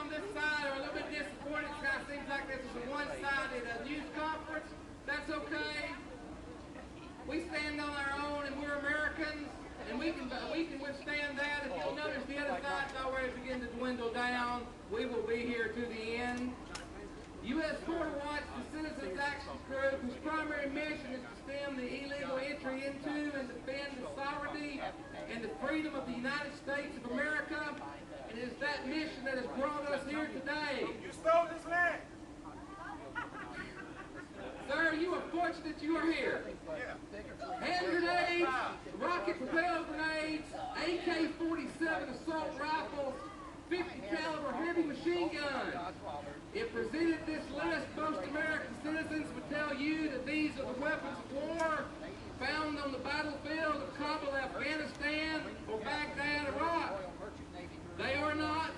on this side are a little bit disappointed. It kind of seems like this is a one-sided news conference. That's okay. We stand on our own, and we're Americans, and we can withstand that. If you'll notice, the other side's already beginning to dwindle down. We will be here to the end. U.S. Border Watch, the Citizens Action Group, whose primary mission is to stem the illegal entry into and defend the sovereignty and the freedom of the United States of America. And it is that mission that has brought us here today. You stole this land. Sir, you are fortunate you are here. Hand grenades, rocket-propelled grenades, AK-47 assault rifles, 50 caliber heavy machine guns. If presented this list, most American citizens would tell you that these are the weapons of war found on the battlefield of Kabul, Afghanistan, or Baghdad, Iraq. They are not.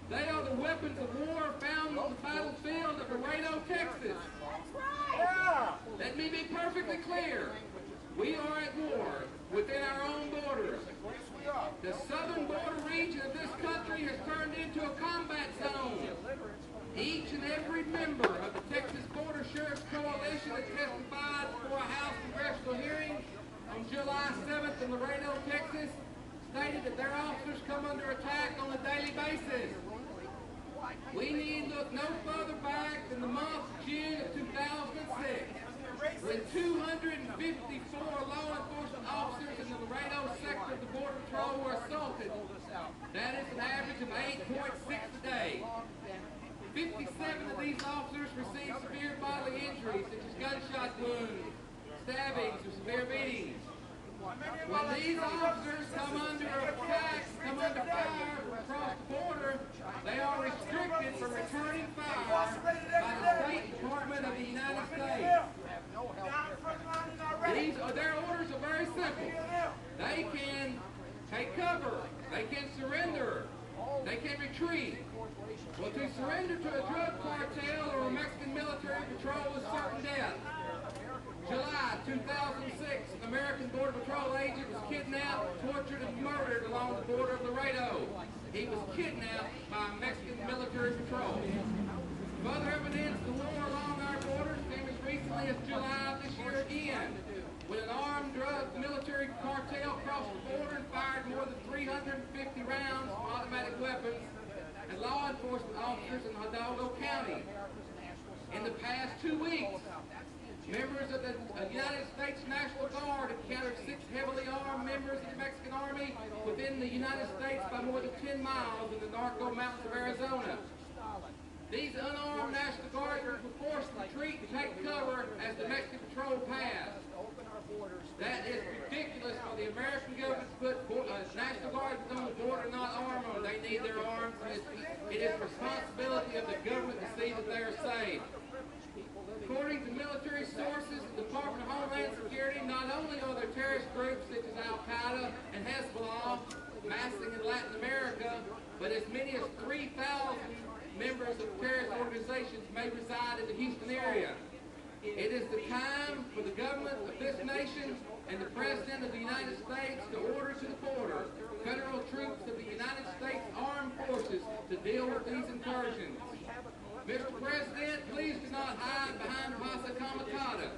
They are the weapons of war found on the battlefield of Laredo, Texas. Let me be perfectly clear. We are at war within our own borders. The southern border region of this country has turned into a combat zone. Each and every member of the Texas Border Sheriff's Coalition that testified before a House congressional hearing on July 7th in Laredo, Texas, stated that their officers come under attack on a daily basis. We need look no further back than the month of June of 2006, when 254 law enforcement officers in the Laredo sector of the Border Patrol were assaulted. That is an average of 8.6 a day. 57 of these officers received severe bodily injuries, such as gunshot wounds, stabbings, or severe beatings. When these officers come under attack, come under fire from across the border, they are restricted from returning fire by the State Department of the United States. Their orders are very simple. They can take cover, they can surrender, they can retreat. Well, to surrender to a drug cartel or a Mexican military patrol is certain death. July 2006, an American Border Patrol agent was kidnapped, tortured, and murdered along the border of Laredo. He was kidnapped by a Mexican military patrol. Further evidence of the war along our borders came as recently as July of this year again, when an armed drug military cartel crossed the border and fired more than 350 rounds of automatic weapons at law enforcement officers in Hidalgo County. In the past 2 weeks, members of the United States National Guard encountered 6 heavily armed members of the Mexican Army within the United States by more than 10 miles in the Narco Mountains of Arizona. These unarmed National Guardsmen were forced to retreat and take cover as the Mexican patrol passed. That is ridiculous for the American government to put National Guardsmen on the border not armed. They need their arms. It is the responsibility of the government to see that they are safe. According to military sources, the Department of Homeland Security, not only are there terrorist groups such as Al-Qaeda and Hezbollah massing in Latin America, but as many as 3,000 members of terrorist organizations may reside in the Houston area. It is the time for the government of this nation and the President of the United States to order to the border federal troops of the United States Armed Forces to deal with these incursions. Mr. President, please do not hide behind Vasa Comitatus.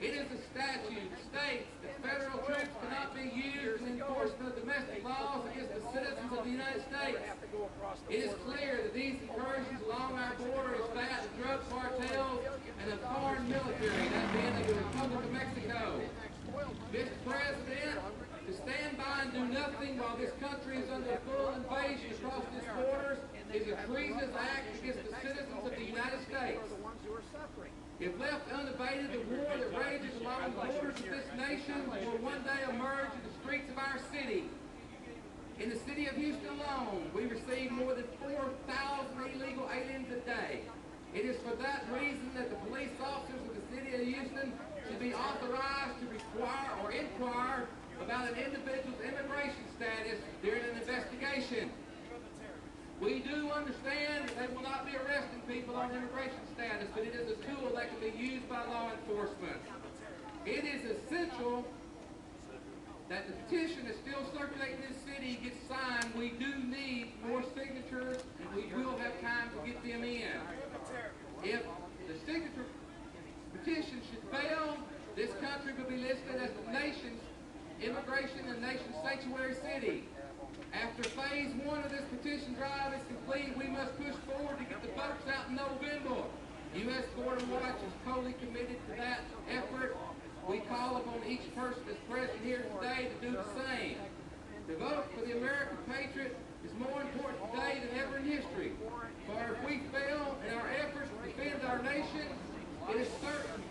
It is a statute that states that federal troops cannot be used in enforcement of domestic laws against the citizens of the United States. It is clear that these incursions along our border is that of drug cartels and a foreign military, that being the Republic of Mexico. Mr. President, to stand by and do nothing while this country is under full invasion across its borders is a treasonous act against the citizens of the United States. If left unabated, the war that rages along the borders of this nation will one day emerge in the streets of our city. In the city of Houston alone, we receive more than 4,000 illegal aliens a day. It is for that reason that the police officers of the city of Houston should be authorized to require or inquire about an individual's immigration status during an investigation. We do understand that they will not be arresting people on immigration status, but it is a tool that can be used by law enforcement. It is essential that the petition that's still circulating in this city gets signed. We do need more signatures, and we will have listed as the nation's immigration and nation sanctuary city. After phase 1 of this petition drive is complete, we must push forward to get the folks out in November. U.S. Border Watch is totally committed to that effort. We call upon each person that's present here today to do the same. The vote for the American patriot is more important today than ever in history. For if we fail in our efforts to defend our nation, it is certain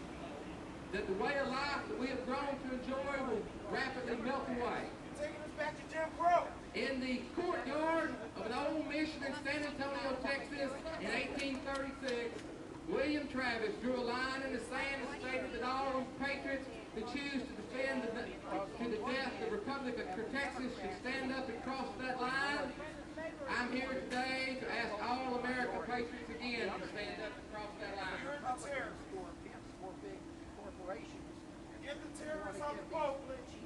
that the way of life that we have grown to enjoy will rapidly melt away. Taking us back to Jim Crow. In the courtyard of an old mission in San Antonio, Texas, in 1836, William Travis drew a line in the sand and stated that all patriots who choose to defend to the death the Republic of Texas should stand up and cross that line. I'm here today to ask all American patriots again to stand up and cross that line. Get the terrorists on the boat, please.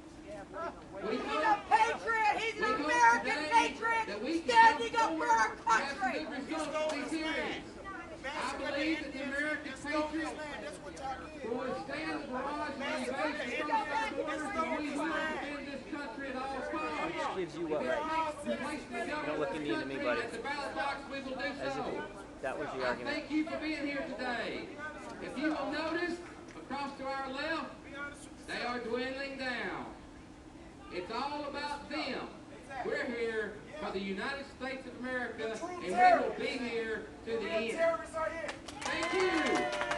He's a patriot. He's an American patriot standing up for our country. I believe that the American patriots will withstand the barrage of invasion across our borders, and we will defend this country at all costs. Which gives you what right? Don't look mean to me, buddy. At the ballot box, we will do As so. if that was the I argument. thank you for being here today. If you will notice, across to our left, they are dwindling down. It's all about them. We're here for the United States of America, and we will be here to the end. Thank you.